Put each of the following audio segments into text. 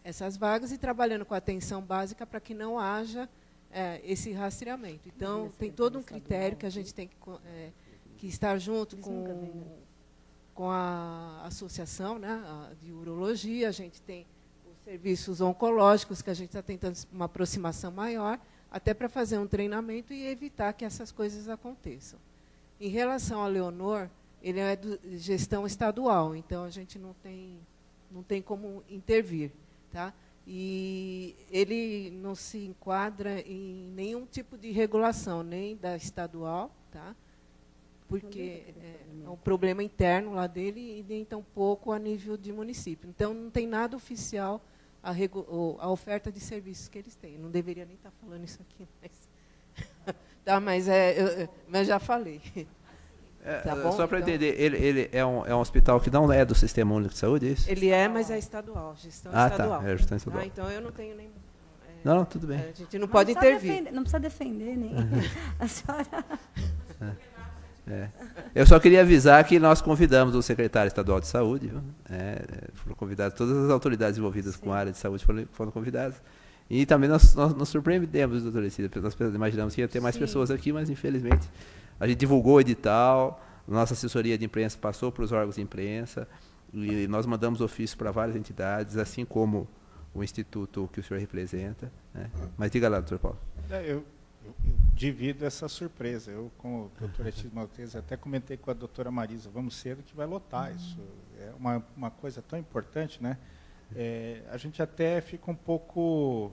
essas vagas e trabalhando com a atenção básica para que não haja esse rastreamento. Então, tem todo um critério que a gente tem que estar junto com a associação, né, de urologia, a gente tem os serviços oncológicos, que a gente está tentando uma aproximação maior, até para fazer um treinamento e evitar que essas coisas aconteçam. Em relação ao Leonor, ele é de gestão estadual, então a gente não tem como intervir. Tá? E ele não se enquadra em nenhum tipo de regulação, nem da estadual, tá? Porque é um problema interno lá dele e nem tampouco a nível de município. Então, não tem nada oficial a oferta de serviços que eles têm. Não deveria nem estar falando isso aqui, mas, tá, mas já falei. Tá bom, só para entender, ele é um hospital que não é do Sistema Único de Saúde, é isso? Ele mas é estadual, gestão estadual. Tá, é gestão estadual. Então eu não tenho nem... Não, tudo bem. A gente não pode intervir. Não precisa defender, nem a senhora... Eu só queria avisar que nós convidamos o secretário estadual de saúde, foram convidados, todas as autoridades envolvidas com a área de saúde foram convidadas. E também nós nos surpreendemos, doutora Cida, nós imaginamos que ia ter mais pessoas aqui, mas infelizmente a gente divulgou o edital, nossa assessoria de imprensa passou para os órgãos de imprensa, e nós mandamos ofício para várias entidades, assim como o instituto que o senhor representa. Né? Mas diga lá, doutor Paulo. Eu divido essa surpresa. Eu, como doutora Etis Maltese, até comentei com a doutora Marisa, vamos cedo que vai lotar isso. É uma coisa tão importante, né? A gente até fica um pouco,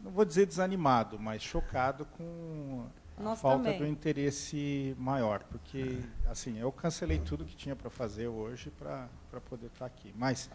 não vou dizer desanimado, mas chocado com a falta do interesse maior, porque assim, eu cancelei tudo que tinha para fazer hoje para poder estar aqui. Mas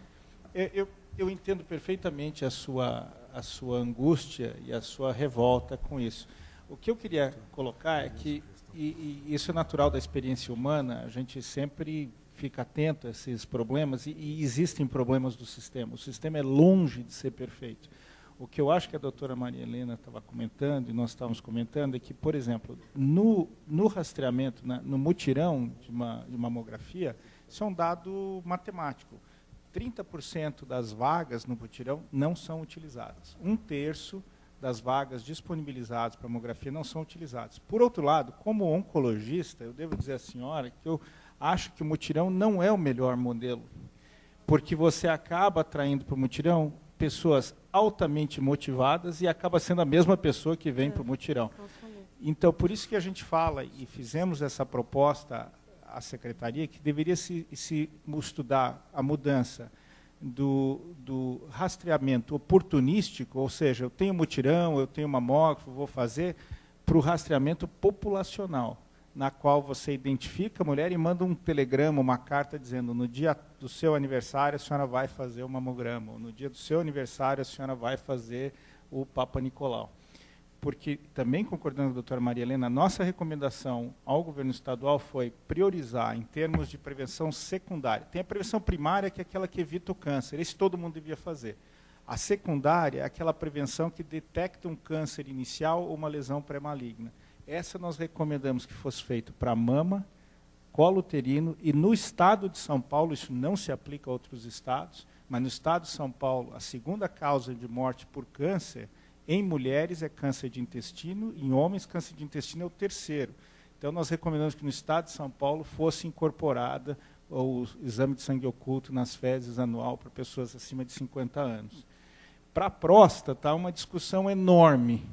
eu entendo perfeitamente a sua angústia e a sua revolta com isso. O que eu queria colocar é que, e isso é natural da experiência humana, a gente sempre fica atento a esses problemas, e existem problemas do sistema. O sistema é longe de ser perfeito. O que eu acho que a doutora Maria Helena estava comentando, e nós estávamos comentando, é que, por exemplo, no rastreamento, no mutirão de uma mamografia, isso é um dado matemático. 30% das vagas no mutirão não são utilizadas. 1/3 das vagas disponibilizadas para mamografia não são utilizadas. Por outro lado, como oncologista, eu devo dizer à senhora que eu acho que o mutirão não é o melhor modelo, porque você acaba atraindo para o mutirão pessoas altamente motivadas e acaba sendo a mesma pessoa que vem para o mutirão. Então, por isso que a gente fala, e fizemos essa proposta à secretaria, que deveria se estudar a mudança do rastreamento oportunístico, ou seja, eu tenho mutirão, eu tenho mamógrafo, vou fazer, para o rastreamento populacional, na qual você identifica a mulher e manda um telegrama, uma carta dizendo, no dia do seu aniversário a senhora vai fazer o mamograma, ou no dia do seu aniversário a senhora vai fazer o Papa Nicolau. Porque, também concordando com a doutora Maria Helena, a nossa recomendação ao governo estadual foi priorizar em termos de prevenção secundária. Tem a prevenção primária, que é aquela que evita o câncer, esse todo mundo devia fazer. A secundária é aquela prevenção que detecta um câncer inicial ou uma lesão pré-maligna. Essa nós recomendamos que fosse feito para mama, colo uterino, e no estado de São Paulo, isso não se aplica a outros estados, mas no estado de São Paulo, a segunda causa de morte por câncer, em mulheres é câncer de intestino, em homens câncer de intestino é o terceiro. Então nós recomendamos que no estado de São Paulo fosse incorporada o exame de sangue oculto nas fezes anual para pessoas acima de 50 anos. Para a próstata, há uma discussão enorme.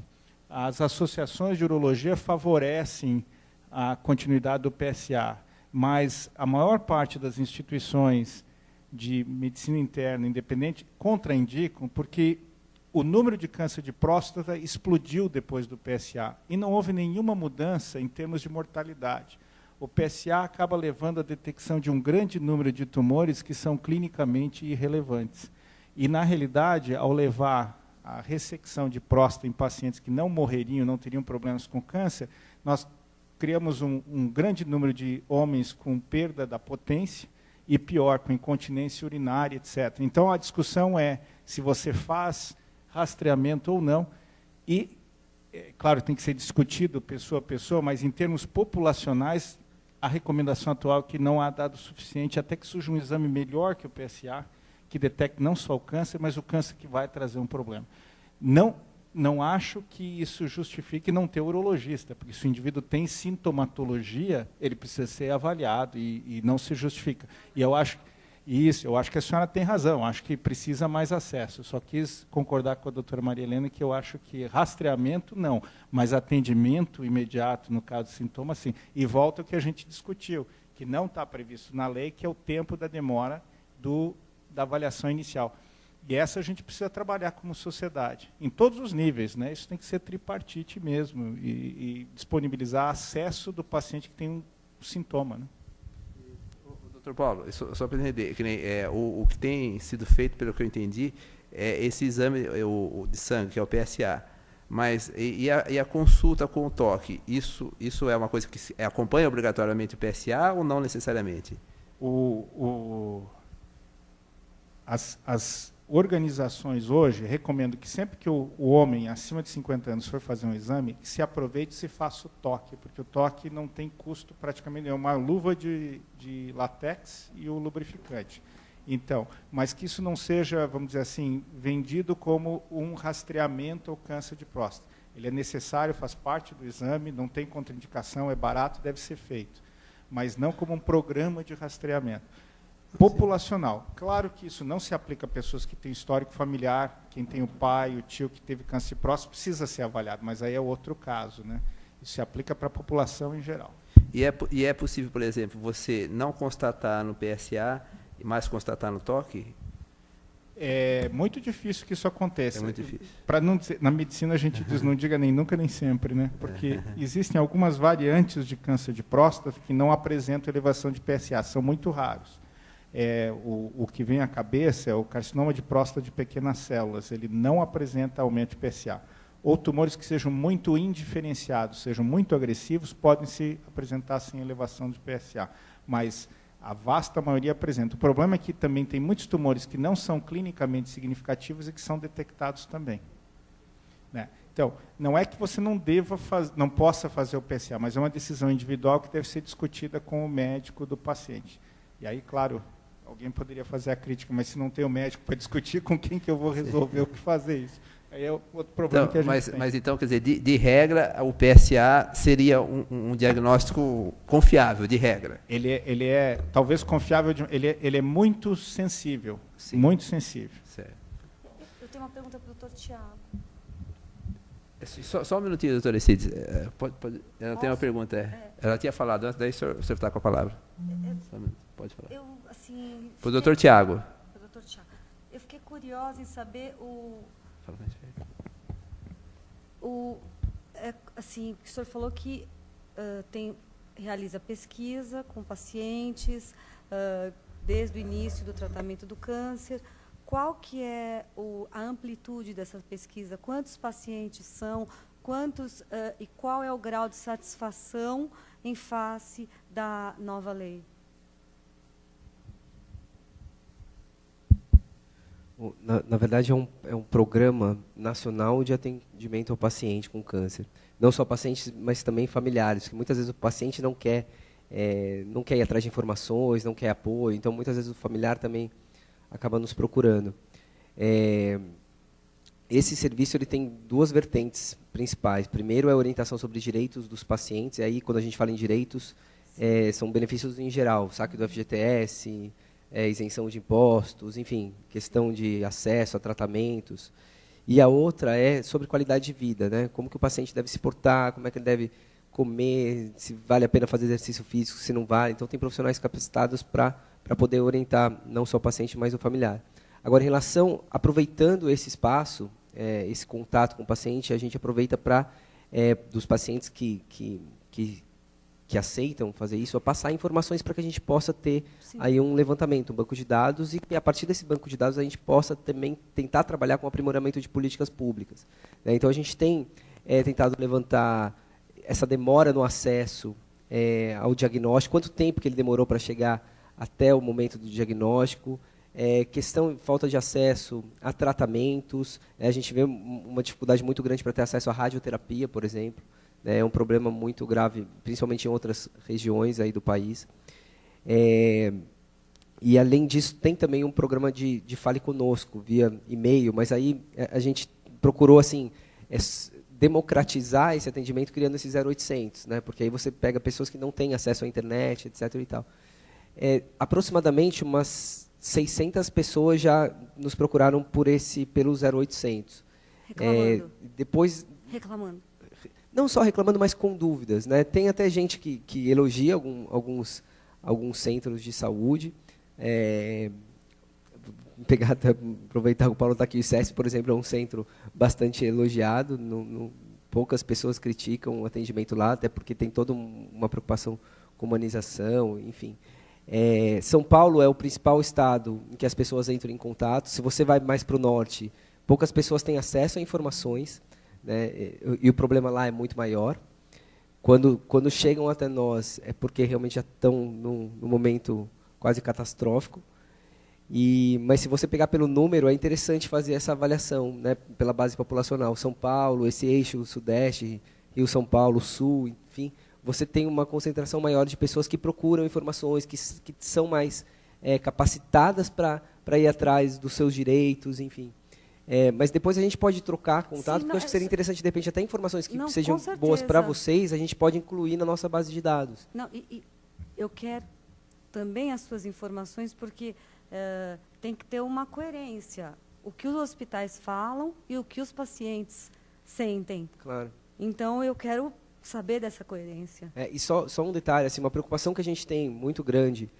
As associações de urologia favorecem a continuidade do PSA, mas a maior parte das instituições de medicina interna independente contraindicam, porque o número de câncer de próstata explodiu depois do PSA, e não houve nenhuma mudança em termos de mortalidade. O PSA acaba levando à detecção de um grande número de tumores que são clinicamente irrelevantes. E, na realidade, ao levar a ressecção de próstata em pacientes que não morreriam, não teriam problemas com câncer, nós criamos um grande número de homens com perda da potência e, pior, com incontinência urinária, etc. Então, a discussão é se você faz rastreamento ou não, e, claro, tem que ser discutido pessoa a pessoa, mas em termos populacionais, a recomendação atual é que não há dado suficiente, até que surja um exame melhor que o PSA, que detecte não só o câncer, mas o câncer que vai trazer um problema. Não acho que isso justifique não ter urologista, porque se o indivíduo tem sintomatologia, ele precisa ser avaliado e não se justifica. E eu acho que a senhora tem razão, acho que precisa mais acesso. Eu só quis concordar com a doutora Maria Helena que eu acho que rastreamento não, mas atendimento imediato no caso de sintoma, sim. E volta ao que a gente discutiu, que não está previsto na lei, que é o tempo da demora da avaliação inicial. E essa a gente precisa trabalhar como sociedade, em todos os níveis, né? Isso tem que ser tripartite mesmo, e disponibilizar acesso do paciente que tem um sintoma, né? Doutor Paulo, só para entender, que nem, o que tem sido feito, pelo que eu entendi, é esse exame o de sangue, que é o PSA. Mas, e a consulta com o toque, isso é uma coisa que acompanha obrigatoriamente o PSA ou não necessariamente? As organizações hoje recomendam que sempre que o homem acima de 50 anos for fazer um exame, que se aproveite e se faça o toque, porque o toque não tem custo praticamente nenhum, uma luva de látex e o lubrificante. Então, mas que isso não seja, vamos dizer assim, vendido como um rastreamento ao câncer de próstata. Ele é necessário, faz parte do exame, não tem contraindicação, é barato, deve ser feito, mas não como um programa de rastreamento. Populacional. Claro que isso não se aplica a pessoas que têm histórico familiar, quem tem o pai, o tio que teve câncer de próstata precisa ser avaliado, mas aí é outro caso, né? Isso se aplica para a população em geral. E é possível, por exemplo, você não constatar no PSA, mas constatar no toque? É muito difícil que isso aconteça. É muito difícil. Para não dizer, na medicina a gente diz não diga nem nunca nem sempre, né? Porque existem algumas variantes de câncer de próstata que não apresentam elevação de PSA, são muito raros. O que vem à cabeça é o carcinoma de próstata de pequenas células, ele não apresenta aumento de PSA. Ou tumores que sejam muito indiferenciados, sejam muito agressivos, podem se apresentar sem elevação de PSA, mas a vasta maioria apresenta. O problema é que também tem muitos tumores que não são clinicamente significativos e que são detectados também, né? Então, não é que você não possa fazer o PSA, mas é uma decisão individual que deve ser discutida com o médico do paciente. E aí, claro, alguém poderia fazer a crítica, mas se não tem o médico para discutir, com quem que eu vou resolver o que fazer isso? Aí é outro problema que a gente tem. Mas então, quer dizer, de regra, o PSA seria um diagnóstico confiável, de regra? Ele é talvez confiável, ele é muito sensível. Sim. Muito sensível. Certo. Eu tenho uma pergunta para o doutor Tiago. Só um minutinho, doutora Cides. Ela tem uma pergunta. Ela tinha falado antes, daí o senhor está com a palavra. Só um minuto, pode falar. Para o doutor Tiago. Eu fiquei curiosa em saber assim, o senhor falou que realiza pesquisa com pacientes desde o início do tratamento do câncer. Qual que é a amplitude dessa pesquisa? Quantos pacientes são? E qual é o grau de satisfação em face da nova lei? Na verdade, é um programa nacional de atendimento ao paciente com câncer. Não só pacientes, mas também familiares, que muitas vezes o paciente não quer ir atrás de informações, não quer apoio, então muitas vezes o familiar também acaba nos procurando. Esse serviço ele tem duas vertentes principais. Primeiro é a orientação sobre direitos dos pacientes, e aí quando a gente fala em direitos, são benefícios em geral, saque do FGTS, isenção de impostos, enfim, questão de acesso a tratamentos. E a outra é sobre qualidade de vida, né? Como que o paciente deve se portar, como é que ele deve comer, se vale a pena fazer exercício físico, se não vale. Então, tem profissionais capacitados para poder orientar não só o paciente, mas o familiar. Agora, em relação, aproveitando esse espaço, esse contato com o paciente, a gente aproveita para, dos pacientes que aceitam fazer isso, a passar informações para que a gente possa ter aí um levantamento, um banco de dados, e que a partir desse banco de dados a gente possa também tentar trabalhar com o aprimoramento de políticas públicas, né? Então, a gente tem tentado levantar essa demora no acesso ao diagnóstico, quanto tempo que ele demorou para chegar até o momento do diagnóstico, questão de falta de acesso a tratamentos, a gente vê uma dificuldade muito grande para ter acesso à radioterapia, por exemplo. É um problema muito grave, principalmente em outras regiões aí do país. E E, além disso, tem também um programa de Fale Conosco, via e-mail, mas aí a gente procurou assim, democratizar esse atendimento criando esse 0800, né? Porque aí você pega pessoas que não têm acesso à internet, etc. E tal. Aproximadamente umas 600 pessoas já nos procuraram pelo 0800. Reclamando. Depois, Reclamando. não só reclamando, mas com dúvidas, né? Tem até gente que elogia alguns centros de saúde. Aproveitar que o Paulo está aqui, o ICESP, por exemplo, é um centro bastante elogiado, poucas pessoas criticam o atendimento lá, até porque tem toda uma preocupação com humanização, enfim. São Paulo é o principal estado em que as pessoas entram em contato. Se você vai mais para o norte, poucas pessoas têm acesso a informações, né, e o problema lá é muito maior. Quando chegam até nós, é porque realmente já estão num momento quase catastrófico. Mas se você pegar pelo número, é interessante fazer essa avaliação, né, pela base populacional. São Paulo, esse eixo sudeste, Rio, São Paulo, sul, enfim, você tem uma concentração maior de pessoas que procuram informações, que são mais capacitadas para ir atrás dos seus direitos, enfim. Mas depois a gente pode trocar contato, porque eu acho que seria interessante, de repente, até informações que sejam boas para vocês, a gente pode incluir na nossa base de dados. Não, e eu quero também as suas informações, porque tem que ter uma coerência. O que os hospitais falam e o que os pacientes sentem. Claro. Então, eu quero saber dessa coerência. E só um detalhe, assim, uma preocupação que a gente tem muito grande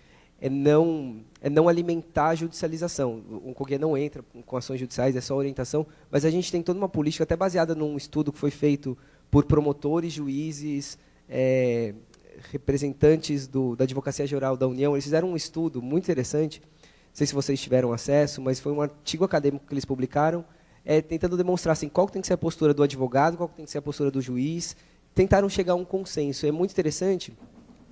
é não alimentar a judicialização. O Oncoguia não entra com ações judiciais, é só orientação, mas a gente tem toda uma política, até baseada num estudo que foi feito por promotores, juízes, representantes da Advocacia Geral da União. Eles fizeram um estudo muito interessante, não sei se vocês tiveram acesso, mas foi um artigo acadêmico que eles publicaram, tentando demonstrar assim, qual tem que ser a postura do advogado, qual tem que ser a postura do juiz. Tentaram chegar a um consenso. É muito interessante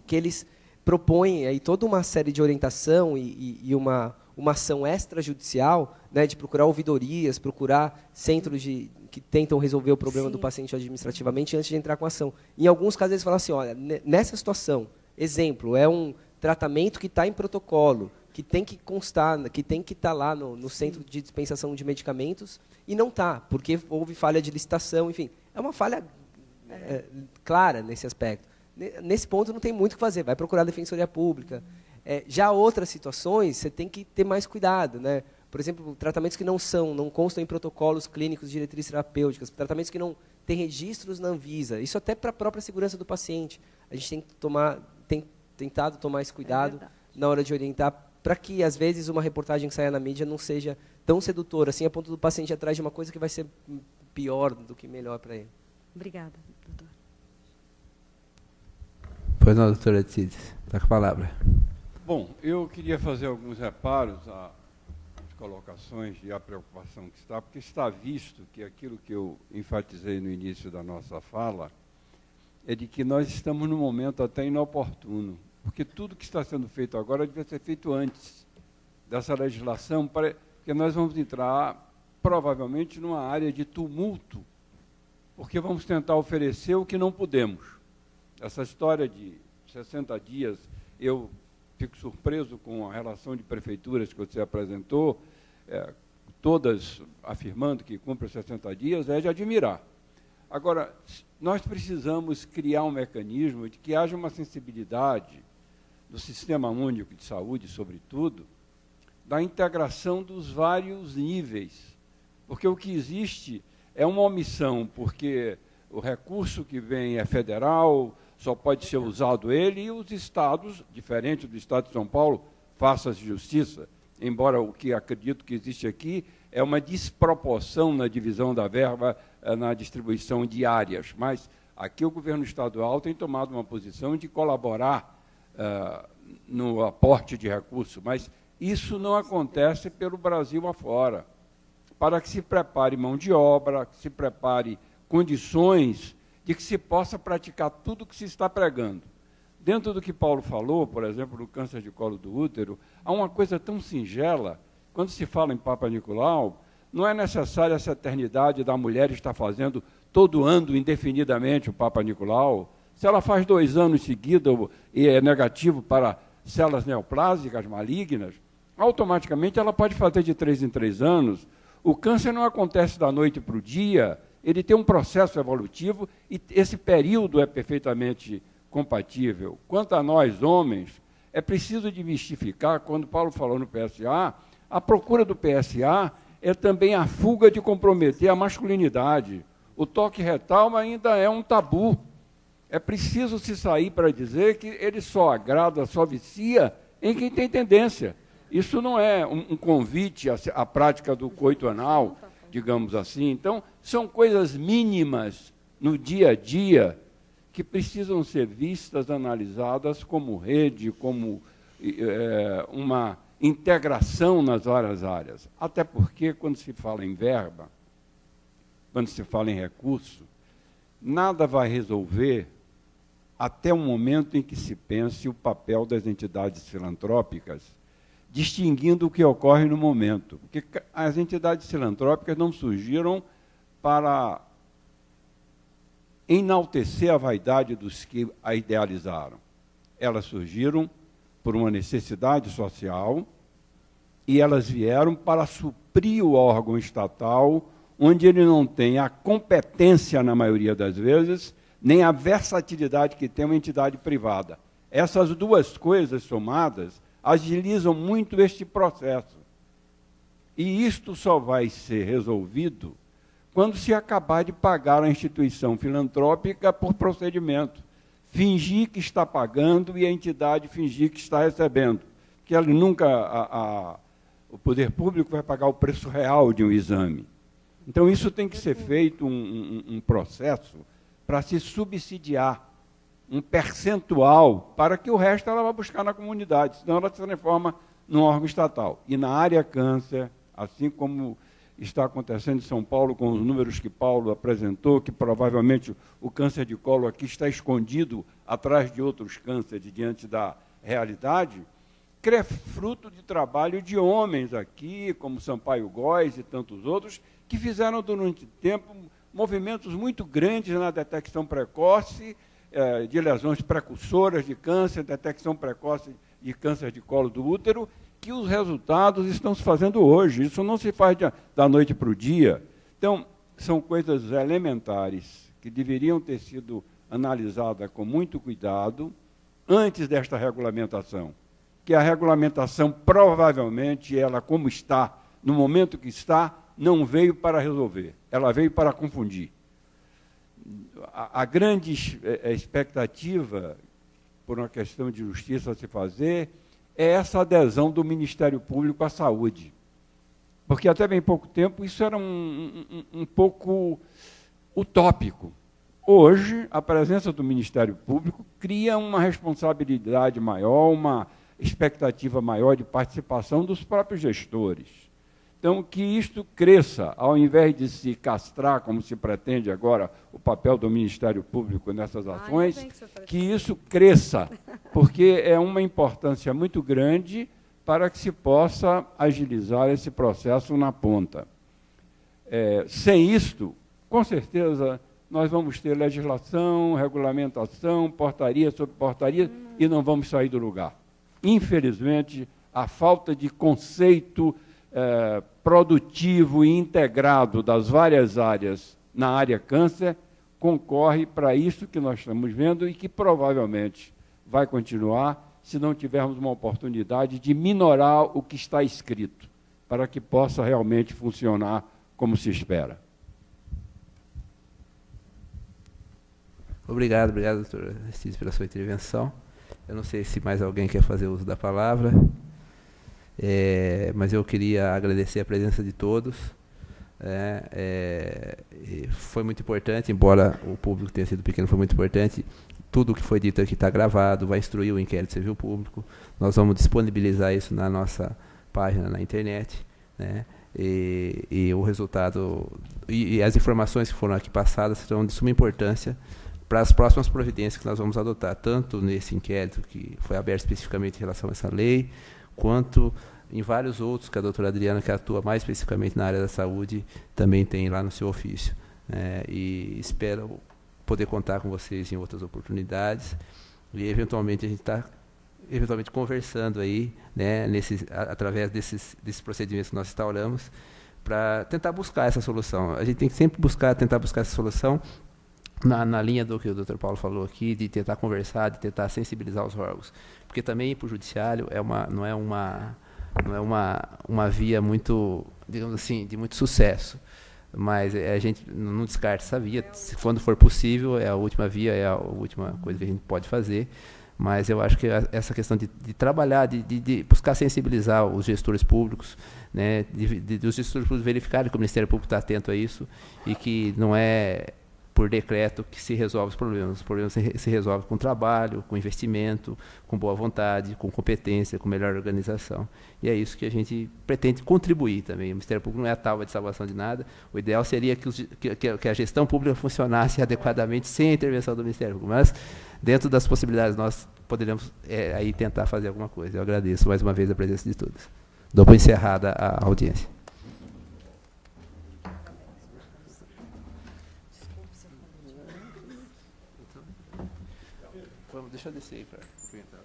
que eles propõem aí toda uma série de orientação e uma ação extrajudicial, né, de procurar ouvidorias, procurar centros que tentam resolver o problema do paciente administrativamente antes de entrar com a ação. Em alguns casos, eles falam assim, olha, nessa situação, exemplo, é um tratamento que está em protocolo, que tem que constar, que tem que estar lá no centro de dispensação de medicamentos, e não está, porque houve falha de licitação, enfim. É uma falha clara nesse aspecto. Nesse ponto não tem muito o que fazer, vai procurar a Defensoria Pública. Já outras situações, você tem que ter mais cuidado, né? Por exemplo, tratamentos que não constam em protocolos clínicos de diretrizes terapêuticas, tratamentos que não têm registros na Anvisa, isso até para a própria segurança do paciente. A gente tem tentado tomar esse cuidado na hora de orientar, para que, às vezes, uma reportagem que saia na mídia não seja tão sedutora, assim, a ponto do paciente ir atrás de uma coisa que vai ser pior do que melhor para ele. Obrigada, doutor. Pois não, doutora Etílides, está com a palavra. Bom, eu queria fazer alguns reparos às colocações e à preocupação que está, porque está visto que aquilo que eu enfatizei no início da nossa fala é de que nós estamos num momento até inoportuno, porque tudo que está sendo feito agora devia ser feito antes dessa legislação, porque nós vamos entrar provavelmente numa área de tumulto, porque vamos tentar oferecer o que não podemos. Essa história de 60 dias, eu fico surpreso com a relação de prefeituras que você apresentou, todas afirmando que cumpre 60 dias, é de admirar. Agora, nós precisamos criar um mecanismo de que haja uma sensibilidade do Sistema Único de Saúde, sobretudo, da integração dos vários níveis, porque o que existe é uma omissão, porque o recurso que vem é federal, só pode ser usado ele, e os estados, diferente do estado de São Paulo, faça-se justiça, embora o que acredito que existe aqui é uma desproporção na divisão da verba, na distribuição de áreas, mas aqui o governo estadual tem tomado uma posição de colaborar no aporte de recursos, mas isso não acontece pelo Brasil afora. Para que se prepare mão de obra, que se prepare condições de que se possa praticar tudo o que se está pregando. Dentro do que Paulo falou, por exemplo, do câncer de colo do útero, há uma coisa tão singela, quando se fala em Papa Nicolau, não é necessária essa eternidade da mulher estar fazendo todo ano, indefinidamente, o Papa Nicolau. Se ela faz 2 anos seguidos e é negativo para células neoplásicas malignas, automaticamente ela pode fazer de 3 em 3 anos. O câncer não acontece da noite para o dia, ele tem um processo evolutivo e esse período é perfeitamente compatível. Quanto a nós, homens, é preciso desmistificar, quando Paulo falou no PSA, a procura do PSA é também a fuga de comprometer a masculinidade. O toque retal ainda é um tabu. É preciso se sair para dizer que ele só agrada, só vicia em quem tem tendência. Isso não é um convite à prática do coito anal, digamos assim. Então, são coisas mínimas no dia a dia que precisam ser vistas, analisadas como rede, como uma integração nas várias áreas. Até porque, quando se fala em verba, quando se fala em recurso, nada vai resolver até o momento em que se pense o papel das entidades filantrópicas, distinguindo o que ocorre no momento. Porque as entidades filantrópicas não surgiram para enaltecer a vaidade dos que a idealizaram. Elas surgiram por uma necessidade social e elas vieram para suprir o órgão estatal, onde ele não tem a competência, na maioria das vezes, nem a versatilidade que tem uma entidade privada. Essas duas coisas somadas agilizam muito este processo. E isto só vai ser resolvido quando se acabar de pagar a instituição filantrópica por procedimento. Fingir que está pagando e a entidade fingir que está recebendo. Porque ela nunca, o poder público vai pagar o preço real de um exame. Então, isso tem que ser feito um processo para se subsidiar um percentual para que o resto ela vá buscar na comunidade, senão ela se transforma num órgão estatal. E na área câncer, assim como está acontecendo em São Paulo, com os números que Paulo apresentou, que provavelmente o câncer de colo aqui está escondido atrás de outros cânceres diante da realidade, que é fruto de trabalho de homens aqui, como Sampaio Góes e tantos outros, que fizeram durante tempo movimentos muito grandes na detecção precoce de lesões precursoras de câncer, detecção precoce de câncer de colo do útero, que os resultados estão se fazendo hoje. Isso não se faz da noite para o dia. Então, são coisas elementares que deveriam ter sido analisadas com muito cuidado antes desta regulamentação. Que a regulamentação, provavelmente, ela como está, no momento que está, não veio para resolver, ela veio para confundir. A grande expectativa, por uma questão de justiça a se fazer, é essa adesão do Ministério Público à saúde. Porque até bem pouco tempo isso era um pouco utópico. Hoje, a presença do Ministério Público cria uma responsabilidade maior, uma expectativa maior de participação dos próprios gestores. Então, que isto cresça, ao invés de se castrar, como se pretende agora, o papel do Ministério Público nessas ações, que isso cresça, porque é uma importância muito grande para que se possa agilizar esse processo na ponta. Sem isto, com certeza, nós vamos ter legislação, regulamentação, portaria sobre portaria, e não vamos sair do lugar. Infelizmente, a falta de conceito produtivo e integrado das várias áreas na área câncer concorre para isso que nós estamos vendo e que provavelmente vai continuar se não tivermos uma oportunidade de minorar o que está escrito, para que possa realmente funcionar como se espera. Obrigado, doutor Aristides, pela sua intervenção. Eu não sei se mais alguém quer fazer uso da palavra. Mas eu queria agradecer a presença de todos. Foi muito importante, embora o público tenha sido pequeno, foi muito importante. Tudo o que foi dito aqui está gravado, vai instruir o inquérito civil público. Nós vamos disponibilizar isso na nossa página na internet, né? E o resultado e as informações que foram aqui passadas serão de suma importância para as próximas providências que nós vamos adotar, tanto nesse inquérito que foi aberto especificamente em relação a essa lei, quanto em vários outros que a doutora Adriana, que atua mais especificamente na área da saúde, também tem lá no seu ofício. E espero poder contar com vocês em outras oportunidades e, eventualmente, a gente está eventualmente conversando aí, né, através desses procedimentos que nós instauramos, para tentar buscar essa solução. A gente tem que sempre tentar buscar essa solução na linha do que o Dr. Paulo falou aqui, de tentar conversar, de tentar sensibilizar os órgãos. Porque também ir para o judiciário não é uma via muito, digamos assim, de muito sucesso. Mas a gente não descarta essa via. Quando for possível, é a última via, é a última coisa que a gente pode fazer. Mas eu acho que essa questão de trabalhar, de buscar sensibilizar os gestores públicos, né, dos gestores públicos verificarem que o Ministério Público está atento a isso e que não é por decreto que se resolve os problemas. Os problemas se resolvem com trabalho, com investimento, com boa vontade, com competência, com melhor organização. E é isso que a gente pretende contribuir também. O Ministério Público não é a tábua de salvação de nada. O ideal seria que a gestão pública funcionasse adequadamente sem a intervenção do Ministério Público. Mas, dentro das possibilidades, nós poderíamos aí tentar fazer alguma coisa. Eu agradeço mais uma vez a presença de todos. Dou por encerrada a audiência. Deixa eu descer aí para entrar.